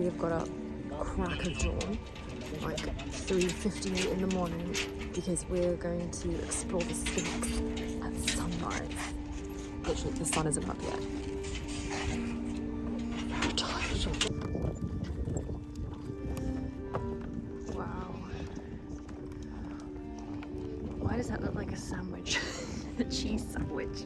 we have got up crack of dawn, like 3:58 in the morning, because we're going to explore the Sphinx at sunrise. Literally, the sun isn't up yet. I'm tired. Wow. Why does that look like a sandwich? A cheese sandwich.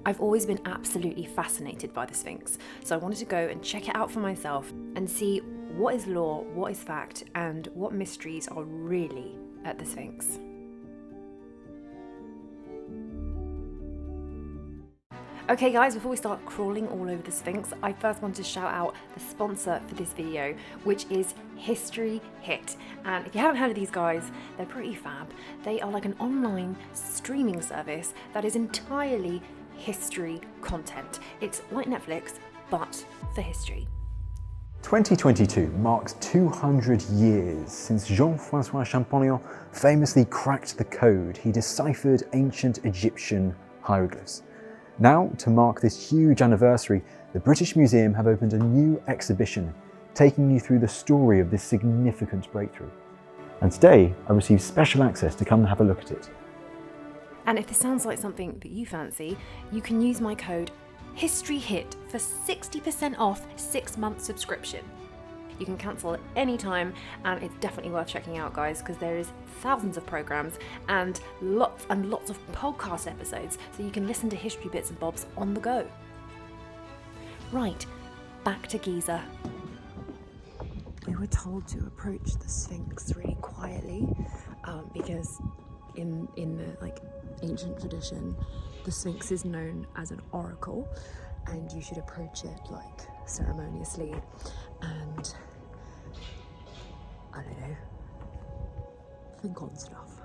I've always been absolutely fascinated by the Sphinx, so I wanted to go and check it out for myself and see what is lore, what is fact, and what mysteries are really at the Sphinx. Okay guys, before we start crawling all over the Sphinx, I first want to shout out the sponsor for this video, which is History Hit. And if you haven't heard of these guys, they're pretty fab. They are like an online streaming service that is entirely history content. It's like Netflix, but for history. 2022 marks 200 years since Jean-François Champollion famously cracked the code. He deciphered ancient Egyptian hieroglyphs. Now, to mark this huge anniversary, the British Museum have opened a new exhibition, taking you through the story of this significant breakthrough. And today, I received special access to come and have a look at it. And if this sounds like something that you fancy, you can use my code HISTORYHIT for 60% off 6-month subscription. You can cancel at any time, and it's definitely worth checking out, guys, because there is thousands of programs and lots of podcast episodes, so you can listen to history bits and bobs on the go. Right, back to Giza. We were told to approach the Sphinx really quietly, because in the ancient tradition, the Sphinx is known as an oracle, and you should approach it ceremoniously and, I don't know, think on stuff.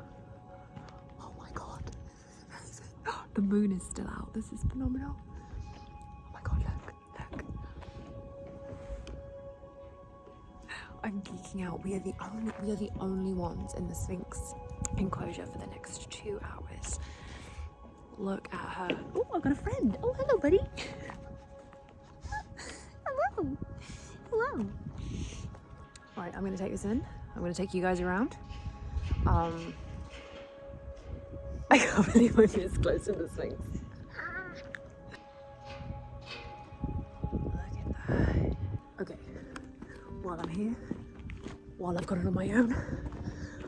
Oh my god. The moon is still out. This is phenomenal. Oh my god, look. I'm geeking out. We are the only ones in the Sphinx enclosure for the next 2 hours. Look at her. Oh, I've got a friend. Oh, hello, buddy. Hello. Right, I'm gonna take this in. I'm gonna take you guys around. I can't believe I'm this close to the Sphinx. Look at that. Okay, while I'm here, while I've got it on my own,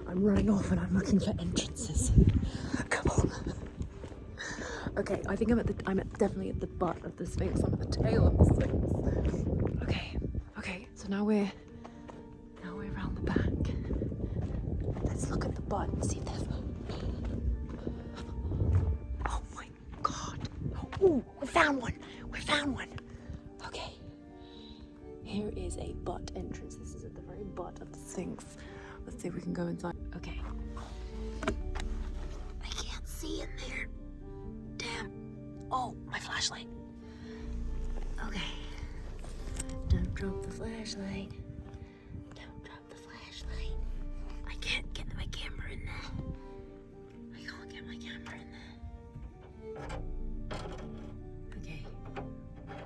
I'm running off and I'm looking for entrances. Come on. Okay, I think I'm definitely at the butt of the Sphinx. I'm at the tail of the Sphinx. Okay, so now we're around the back. Let's look at the butt and see if there's... Oh my god. Oh, we found one. Okay. Here is a butt entrance. This is at the very butt of the Sphinx. Let's see if we can go inside. Okay. I can't see in there. Damn. Oh, my flashlight. Okay. Don't drop the flashlight. I can't get my camera in there. I can't get my camera in there. Okay.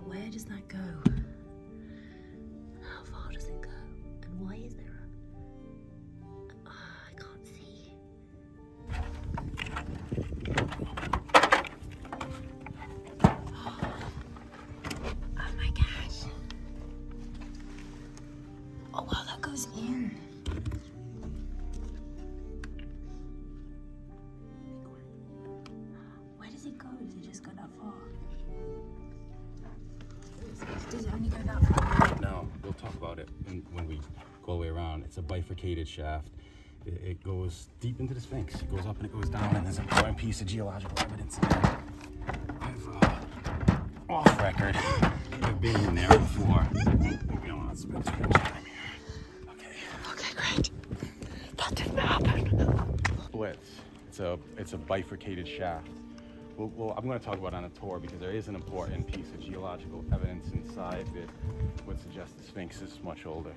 Where does that go? How far does it go? And why is there a... I can't see. Oh my gosh. Oh wow, that goes in. Where does it go? Does it just go that far? Does it only go that far? No, we'll talk about it when we go all the way around. It's a bifurcated shaft. It goes deep into the Sphinx. It goes up and it goes down, and there's an important piece of geological evidence in there. I've, off record, I've been in there before. We don't want to spend too much time here. Okay, great. That didn't happen. Splits. It's a bifurcated shaft. Well, I'm going to talk about it on a tour because there is an important piece of geological evidence inside that would suggest the Sphinx is much older.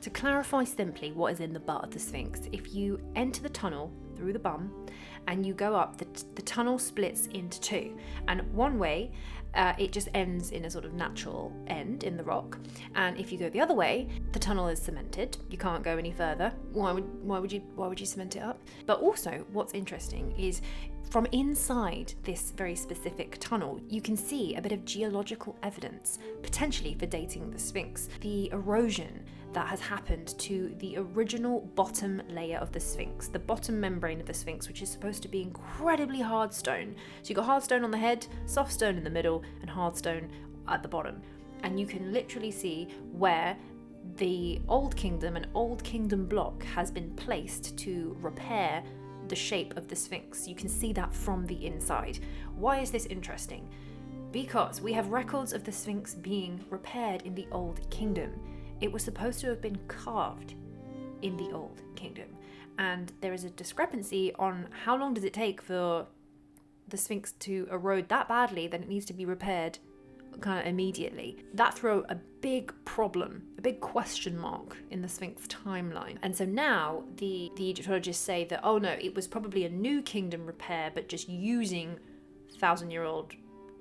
To clarify simply what is in the butt of the Sphinx, if you enter the tunnel through the bum, and you go up. The tunnel splits into two, and one way it just ends in a sort of natural end in the rock, and if you go the other way, the tunnel is cemented. You can't go any further. Why would you cement it up? But also, what's interesting is from inside this very specific tunnel, you can see a bit of geological evidence, potentially for dating the Sphinx. The erosion that has happened to the original bottom layer of the Sphinx, the bottom membrane of the Sphinx, which is supposed to be incredibly hard stone. So you've got hard stone on the head, soft stone in the middle, and hard stone at the bottom. And you can literally see where the Old Kingdom and Old Kingdom block has been placed to repair the shape of the Sphinx. You can see that from the inside. Why is this interesting? Because we have records of the Sphinx being repaired in the Old Kingdom. It was supposed to have been carved in the Old Kingdom, and there is a discrepancy on how long does it take for the Sphinx to erode that badly that it needs to be repaired kind of immediately. That throw a big problem, a big question mark in the Sphinx timeline. And so now the Egyptologists say that, oh no, it was probably a new kingdom repair, but just using 1,000-year-old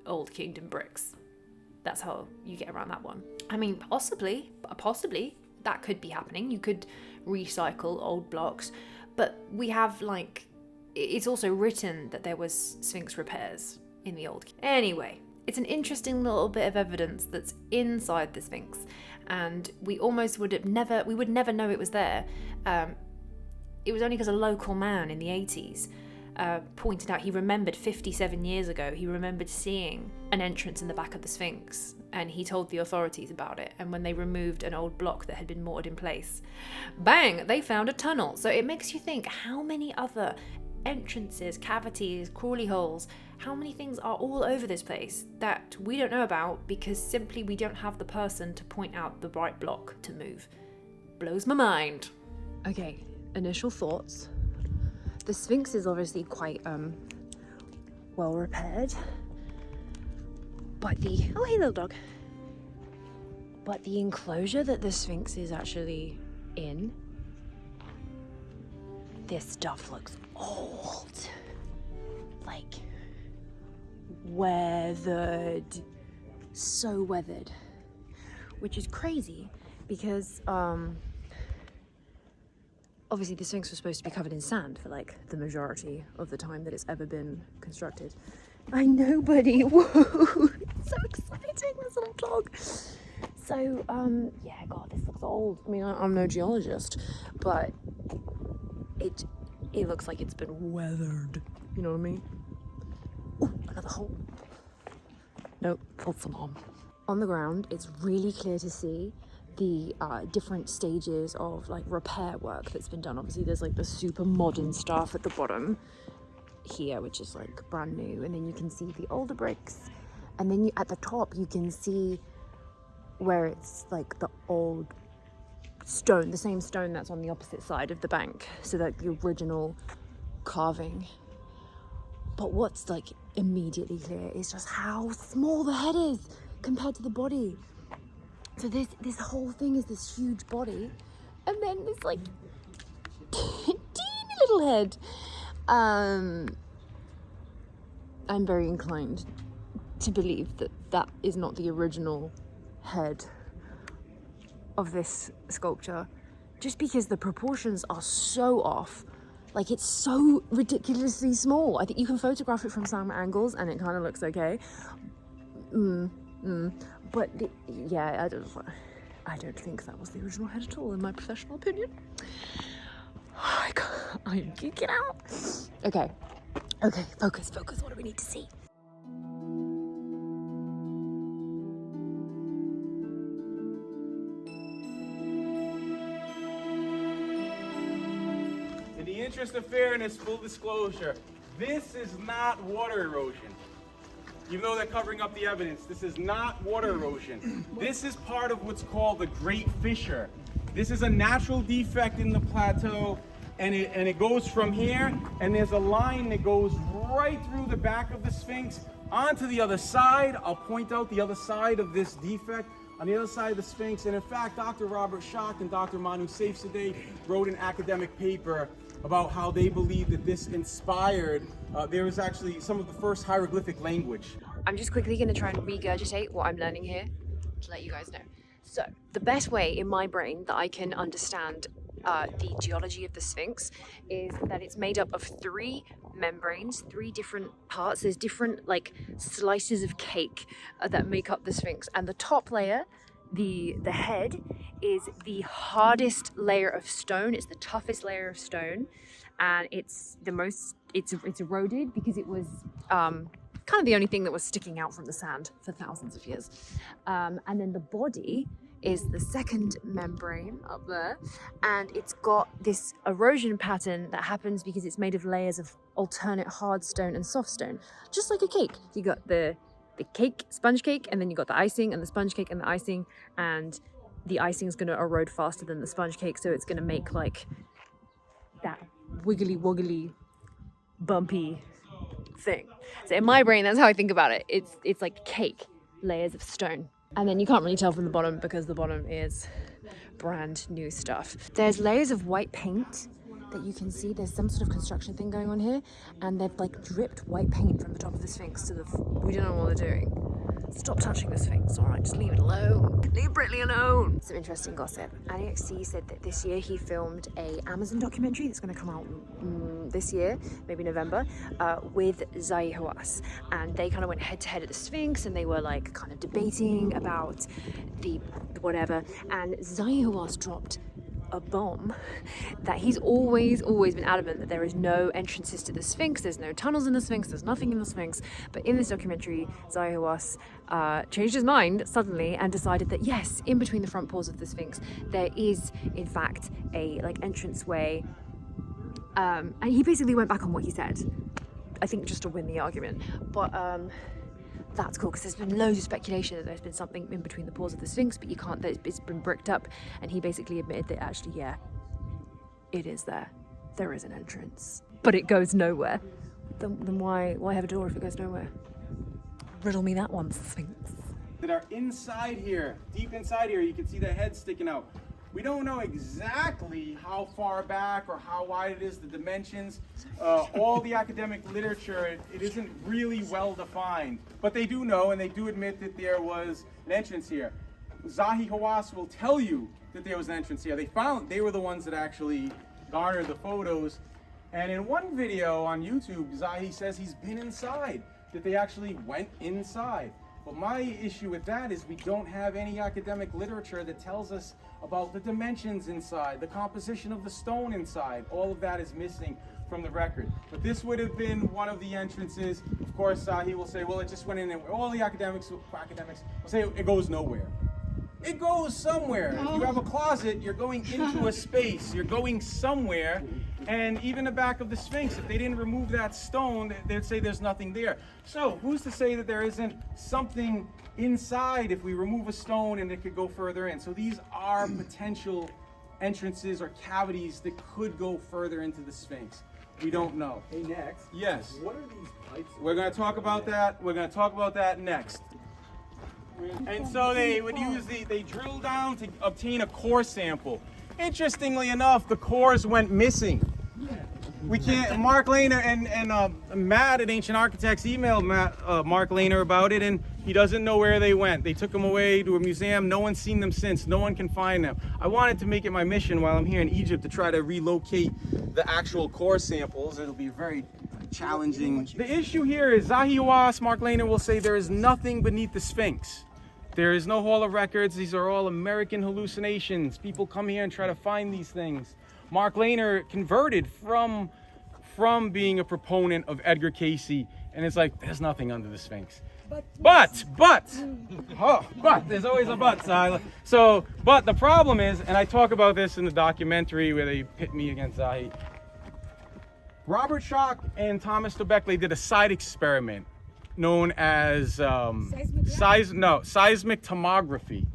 Old Kingdom bricks. That's how you get around that one. I mean, possibly that could be happening. You could recycle old blocks, but we have it's also written that there was Sphinx repairs in the Old Kingdom. Anyway, it's an interesting little bit of evidence that's inside the Sphinx, and we would never know it was there. It was only because a local man in the 80s pointed out he remembered 57 years ago, he remembered seeing an entrance in the back of the Sphinx, and he told the authorities about it. And when they removed an old block that had been mortared in place, bang, they found a tunnel. So it makes you think, how many other entrances, cavities, crawly holes, how many things are all over this place that we don't know about because simply we don't have the person to point out the right block to move. Blows my mind. Okay, initial thoughts. The Sphinx is obviously quite well repaired, but oh hey little dog. But the enclosure that the Sphinx is actually in, this stuff looks old, like weathered, so weathered, which is crazy because obviously the Sphinx was supposed to be covered in sand for the majority of the time that it's ever been constructed. I know, buddy. Whoa, it's so exciting, this little dog. So, yeah, God, this looks old. I mean, I'm no geologist, but it looks like it's been weathered. You know what I mean? Ooh, another hole. Nope, false alarm. On the ground, it's really clear to see the different stages of repair work that's been done. Obviously there's the super modern stuff at the bottom here, which is brand new, and then you can see the older bricks, and then at the top you can see where it's the old stone, the same stone that's on the opposite side of the bank, so the original carving. But what's immediately clear is just how small the head is compared to the body. So this whole thing is this huge body, and then this teeny little head. I'm very inclined to believe that is not the original head of this sculpture, just because the proportions are so off. It's so ridiculously small. I think you can photograph it from some angles and it kind of looks okay. But yeah, I don't think that was the original head at all, in my professional opinion. I'm geeking out. Okay, focus. What do we need to see? In the interest of fairness, full disclosure, this is not water erosion. Even though they're covering up the evidence, this is not water erosion. This is part of what's called the Great Fissure. This is a natural defect in the plateau, and it goes from here, and there's a line that goes right through the back of the Sphinx onto the other side. I'll point out the other side of this defect. On the other side of the Sphinx, and in fact, Dr. Robert Schock and Dr. Manu Saifzadeh wrote an academic paper about how they believe that this inspired, there was actually some of the first hieroglyphic language. I'm just quickly going to try and regurgitate what I'm learning here to let you guys know. So, the best way in my brain that I can understand the geology of the Sphinx is that it's made up of 3 membranes, 3 different parts. There's different like slices of cake that make up the Sphinx, and the top layer, the head, is the hardest layer of stone. It's the toughest layer of stone, and it's the most it's eroded because it was kind of the only thing that was sticking out from the sand for thousands of years. And then the body is the second membrane up there, and it's got this erosion pattern that happens because it's made of layers of alternate hard stone and soft stone, just like a cake. You got the cake, sponge cake, and then you got the icing, and the sponge cake and the icing, and the icing is going to erode faster than the sponge cake, so it's going to make like that wiggly woggly bumpy thing. So in my brain, that's how I think about it. It's like cake, layers of stone. And then you can't really tell from the bottom because the bottom is brand new stuff. There's layers of white paint that you can see. There's some sort of construction thing going on here, and they've like dripped white paint from the top of the Sphinx to the, we don't know what they're doing. Stop touching the Sphinx, all right, just leave it alone. Leave Britley alone. Some interesting gossip. AliXC said that this year he filmed a Amazon documentary that's gonna come out this year, maybe November, with Zahi Hawass. And they kind of went head to head at the Sphinx, and they were like kind of debating about the whatever. And Zahi Hawass dropped a bomb that he's always been adamant that there is no entrances to the Sphinx, there's no tunnels in the Sphinx, there's nothing in the Sphinx. But in this documentary, Zahi Hawass changed his mind suddenly and decided that yes, in between the front paws of the Sphinx, there is in fact a like entranceway. And he basically went back on what he said, I think just to win the argument. But that's cool, because there's been loads of speculation that there's been something in between the paws of the Sphinx, but you can't, that it's been bricked up, and he basically admitted that actually, yeah, it is there. There is an entrance, but it goes nowhere. Then why have a door if it goes nowhere? Riddle me that one, Sphinx. That are inside here, deep inside here, you can see the head sticking out. We don't know exactly how far back or how wide it is, the dimensions. All the academic literature, it isn't really well defined. But they do know, and they do admit that there was an entrance here. Zahi Hawass will tell you that there was an entrance here. They were the ones that actually garnered the photos. And in one video on YouTube, Zahi says he's been inside, that they actually went inside. But my issue with that is we don't have any academic literature that tells us about the dimensions inside, the composition of the stone inside. All of that is missing from the record. But this would have been one of the entrances. Of course, he will say, well, it just went in, and all the academics will say it goes nowhere. It goes somewhere. If you have a closet, you're going into a space. You're going somewhere. And even the back of the Sphinx, if they didn't remove that stone, they'd say there's nothing there. So who's to say that there isn't something inside if we remove a stone and it could go further in? So these are potential entrances or cavities that could go further into the Sphinx. We don't know. Hey, next. Yes. What are these pipes? We're going to talk about that. We're going to talk about that next. And so they would use they drill down to obtain a core sample. Interestingly enough, the cores went missing. We can't, Mark Lehner and Matt at Ancient Architects emailed Mark Lehner about it, and he doesn't know where they went. They took them away to a museum. No one's seen them since. No one can find them. I wanted to make it my mission while I'm here in Egypt to try to relocate the actual core samples. It'll be very challenging. The issue here is Zahi Hawass, Mark Lehner will say there is nothing beneath the Sphinx. There is no Hall of Records. These are all American hallucinations. People come here and try to find these things. Mark Lehner converted from being a proponent of Edgar Cayce, and it's like, there's nothing under the Sphinx. But, there's always a but, Silas. So, but the problem is, and I talk about this in the documentary where they pit me against Zahi. Robert Schoch and Thomas Dobeckley did a side experiment known as seismic tomography.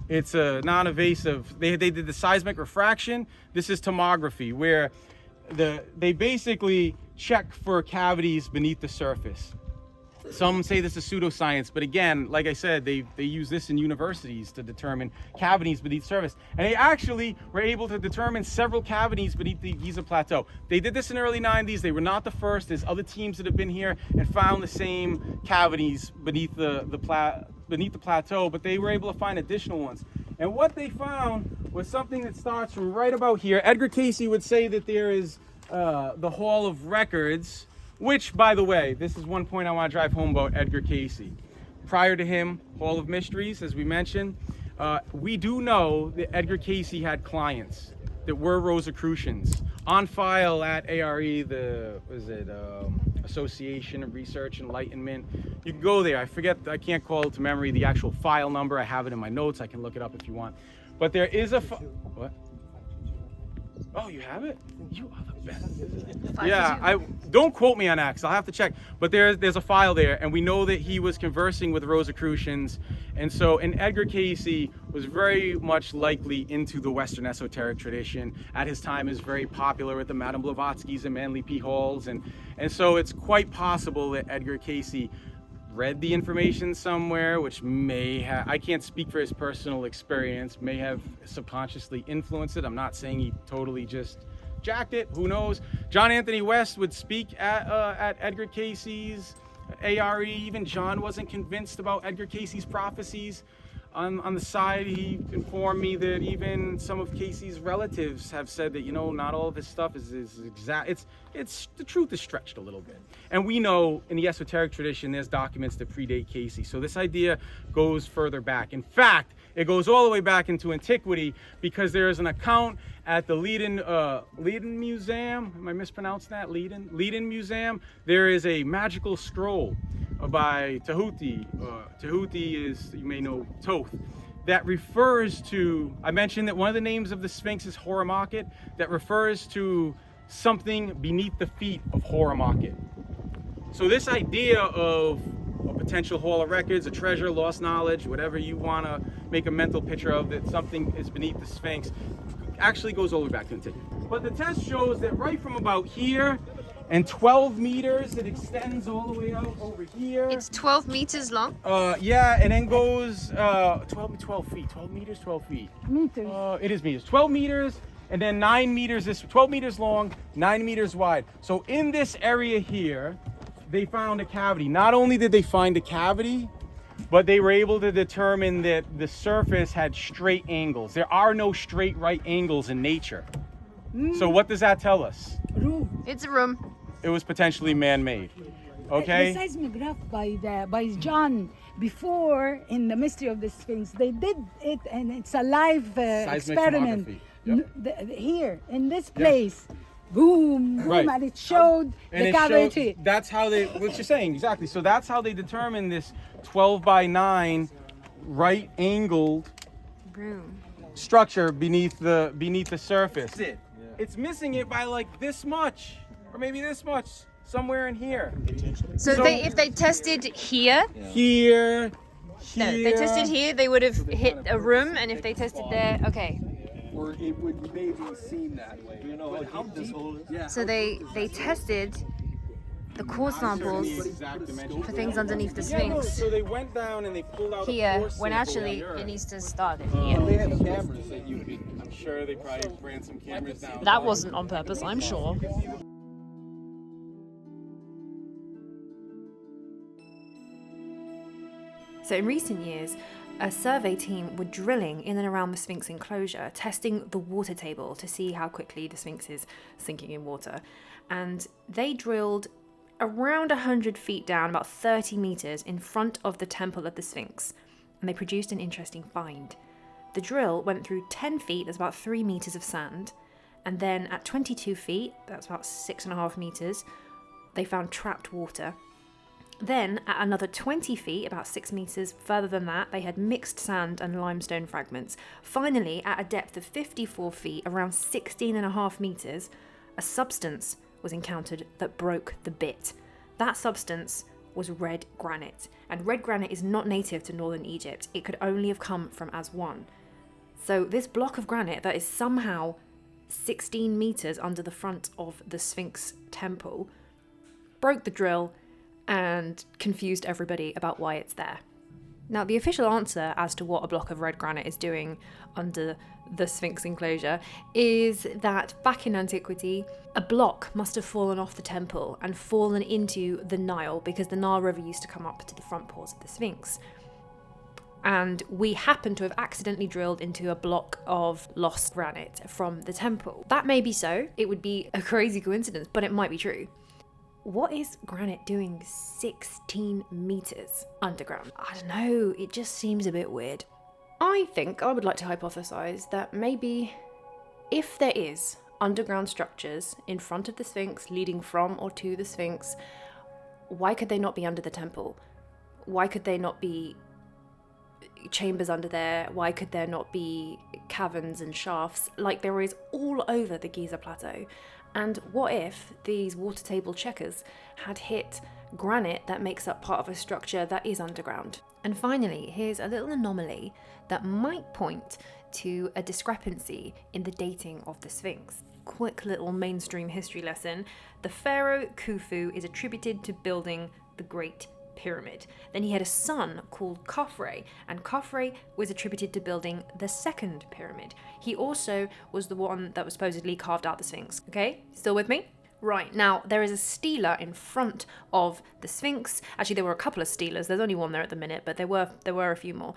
It's a non-invasive. They did the seismic refraction. This is tomography, where they basically check for cavities beneath the surface. Some say this is pseudoscience, but again, like I said, they use this in universities to determine cavities beneath the surface. And they actually were able to determine several cavities beneath the Giza Plateau. They did this in the early 90s. They were not the first. There's other teams that have been here and found the same cavities beneath the plateau, but they were able to find additional ones. And what they found was something that starts from right about here. Edgar Cayce would say that there is the Hall of Records, which, by the way, this is one point I want to drive home about Edgar Cayce. Prior to him, Hall of Mysteries, as we mentioned, we do know that Edgar Cayce had clients that were Rosicrucians on file at ARE, Association of Research Enlightenment. You can go there. I can't call it to memory the actual file number. I have it in my notes. I can look it up if you want. But there is a what? Oh, you have it? You are the best. Yeah, don't quote me on that, 'cause I'll have to check. But there's a file there, and we know that he was conversing with Rosicrucians, and Edgar Cayce was very much likely into the Western esoteric tradition. At his time, is very popular with the Madame Blavatskys and Manly P. Halls, and so it's quite possible that Edgar Cayce read the information somewhere, which may have, I can't speak for his personal experience, may have subconsciously influenced it. I'm not saying he totally just jacked it, who knows. John Anthony West would speak at Edgar Cayce's ARE. Even John wasn't convinced about Edgar Cayce's prophecies. On the side, he informed me that even some of Cayce's relatives have said that, not all of this stuff is exact. It's the truth is stretched a little bit. And we know in the esoteric tradition, there's documents that predate Cayce. So this idea goes further back. In fact, it goes all the way back into antiquity, because there is an account at the Leiden Museum. Am I mispronouncing that? Leiden Museum. There is a magical scroll by Tahuti. Tahuti is, you may know, Thoth, that refers to, I mentioned that one of the names of the Sphinx is Horamakhet, that refers to something beneath the feet of Horamakhet. So this idea of a potential Hall of Records, a treasure, lost knowledge, whatever you want to make a mental picture of, that something is beneath the Sphinx, actually goes all the way back to antiquity. But the test shows that right from about here and 12 meters, it extends all the way out over here. It's 12 meters long? Yeah, and then goes 12 feet. 12 meters, 12 feet. Meters. It is meters. 12 meters, and then 9 meters, 12 meters long, 9 meters wide. So in this area here, they found a cavity. Not only did they find a cavity, but they were able to determine that the surface had straight angles. There are no straight right angles in nature. So what does that tell us? Room. It's a room. It was potentially man-made. Okay? The seismograph by John before in the Mystery of the Sphinx, they did it, and it's a live experiment. Yep. Here in this place. Boom, boom, Right. and it showed the cavity. That's how they, what you're saying, exactly. So that's how they determined this 12 by 9 right angled Room. structure beneath the surface. That's it. It's missing it by like this much, or maybe this much, somewhere in here. So if they tested here, Here. no, they tested here, they would have hit a room, and if they tested there, okay. Or it would maybe seem that way. Do you know how deep this hole is? Yeah. So they tested the core samples for things underneath the Yeah, no, Sphinx so they went down and they pulled out here, a core when sample actually on Earth. it needs to start in Well, here. they have cameras that you could. I'm sure they probably ran some cameras down. That wasn't on purpose, I'm sure. So in recent years, a survey team were drilling in and around the Sphinx enclosure, testing the water table to see how quickly the Sphinx is sinking in water. And they drilled around 100 feet down, about 30 meters in front of the temple of the Sphinx. And they produced an interesting find. The drill went through 10 feet, that's about 3 meters of sand. And then at 22 feet, that's about 6.5 meters, they found trapped water. Then, at another 20 feet, about 6 meters further than that, they had mixed sand and limestone fragments. Finally, at a depth of 54 feet, around 16.5 meters, a substance was encountered that broke the bit. That substance was red granite, and red granite is not native to northern Egypt. It could only have come from Aswan. So this block of granite that is somehow 16 meters under the front of the Sphinx temple broke the drill and confused everybody about why it's there. Now, the official answer as to what a block of red granite is doing under the Sphinx enclosure is that back in antiquity, a block must have fallen off the temple and fallen into the Nile, because the Nile River used to come up to the front paws of the Sphinx. And we happen to have accidentally drilled into a block of lost granite from the temple. That may be so. It would be a crazy coincidence, but it might be true. What is granite doing 16 meters underground? I don't know, it just seems a bit weird. I think I would like to hypothesize that maybe if there is underground structures in front of the Sphinx leading from or to the Sphinx, why could they not be under the temple? Why could they not be chambers under there? Why could there not be caverns and shafts like there is all over the Giza Plateau? And what if these water table checkers had hit granite that makes up part of a structure that is underground? And finally, here's a little anomaly that might point to a discrepancy in the dating of the Sphinx. Quick little mainstream history lesson. The pharaoh Khufu is attributed to building the Great Pyramid. Then he had a son called Khafre, and Khafre was attributed to building the second pyramid. He also was the one that was supposedly carved out the Sphinx. Okay, still with me? Right, now there is a stela in front of the Sphinx. Actually, there were a couple of stelas. There's only one there at the minute, but there were a few more.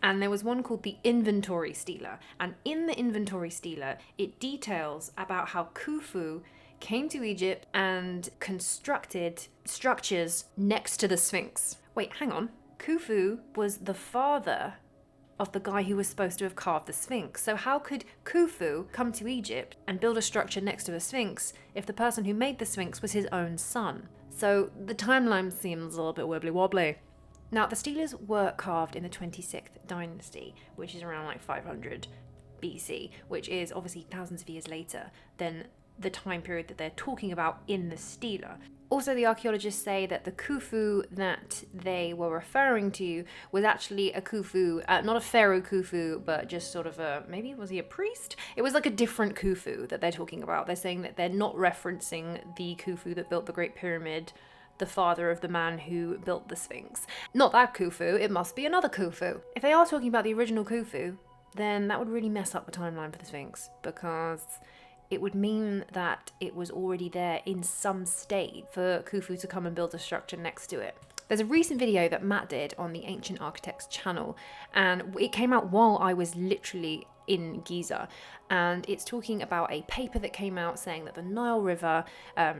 And there was one called the Inventory Stela. And in the Inventory Stela, it details about how Khufu came to Egypt and constructed structures next to the Sphinx. Wait, hang on. Khufu was the father of the guy who was supposed to have carved the Sphinx. So how could Khufu come to Egypt and build a structure next to the Sphinx if the person who made the Sphinx was his own son? So the timeline seems a little bit wibbly wobbly. Now, the stelas were carved in the 26th dynasty, which is around like 500 BC, which is obviously thousands of years later than the time period that they're talking about in the stela. Also, the archaeologists say that the Khufu that they were referring to was actually a Khufu, not a pharaoh Khufu, but just sort of maybe was he a priest? It was like a different Khufu that they're talking about. They're saying that they're not referencing the Khufu that built the Great Pyramid, the father of the man who built the Sphinx. Not that Khufu, it must be another Khufu. If they are talking about the original Khufu, then that would really mess up the timeline for the Sphinx, because it would mean that it was already there in some state for Khufu to come and build a structure next to it. There's a recent video that Matt did on the Ancient Architects channel, and it came out while I was literally in Giza, and it's talking about a paper that came out saying that the Nile River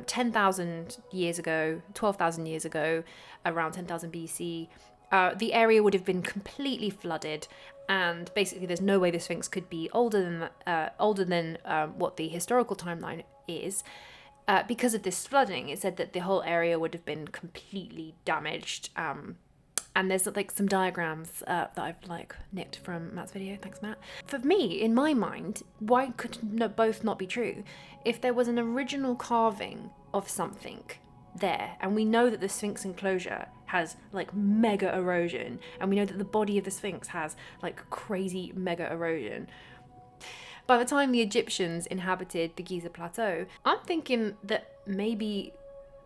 10,000 years ago, 12,000 years ago, around 10,000 BC, the area would have been completely flooded, and basically there's no way the Sphinx could be older than what the historical timeline is. Because of this flooding, it said that the whole area would have been completely damaged. And there's like some diagrams that I've like nicked from Matt's video. Thanks, Matt. For me, in my mind, why could both not be true? If there was an original carving of something there, and we know that the Sphinx enclosure has like mega erosion, and we know that the body of the Sphinx has like crazy mega erosion. By the time the Egyptians inhabited the Giza Plateau, I'm thinking that maybe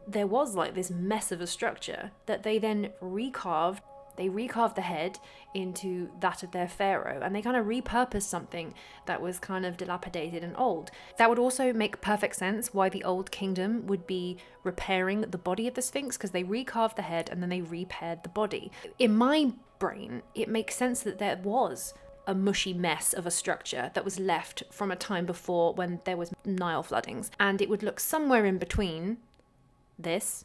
there was like this mess of a structure that they then recarved. They recarved the head into that of their pharaoh, and they kind of repurposed something that was kind of dilapidated and old. That would also make perfect sense why the Old Kingdom would be repairing the body of the Sphinx, because they recarved the head and then they repaired the body. In my brain, it makes sense that there was a mushy mess of a structure that was left from a time before when there was Nile floodings, and it would look somewhere in between this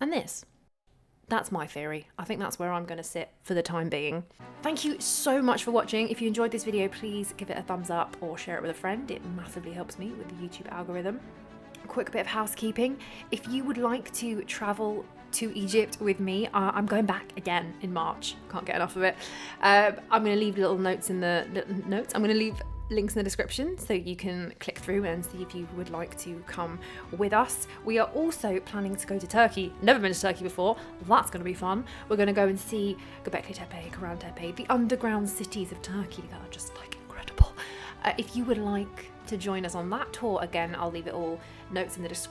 and this. That's my theory. I think that's where I'm going to sit for the time being. Thank you so much for watching. If you enjoyed this video, please give it a thumbs up or share it with a friend. It massively helps me with the YouTube algorithm. Quick bit of housekeeping. If you would like to travel to Egypt with me, I'm going back again in March. Can't get enough of it. I'm going to leave little notes in the notes. I'm going to leave links in the description so you can click through and see if you would like to come with us. We are also planning to go to Turkey. Never been to Turkey before. That's going to be fun. We're going to go and see Göbekli Tepe, Karahan Tepe, the underground cities of Turkey that are just like incredible. If you would like to join us on that tour, again, I'll leave it all notes in the description.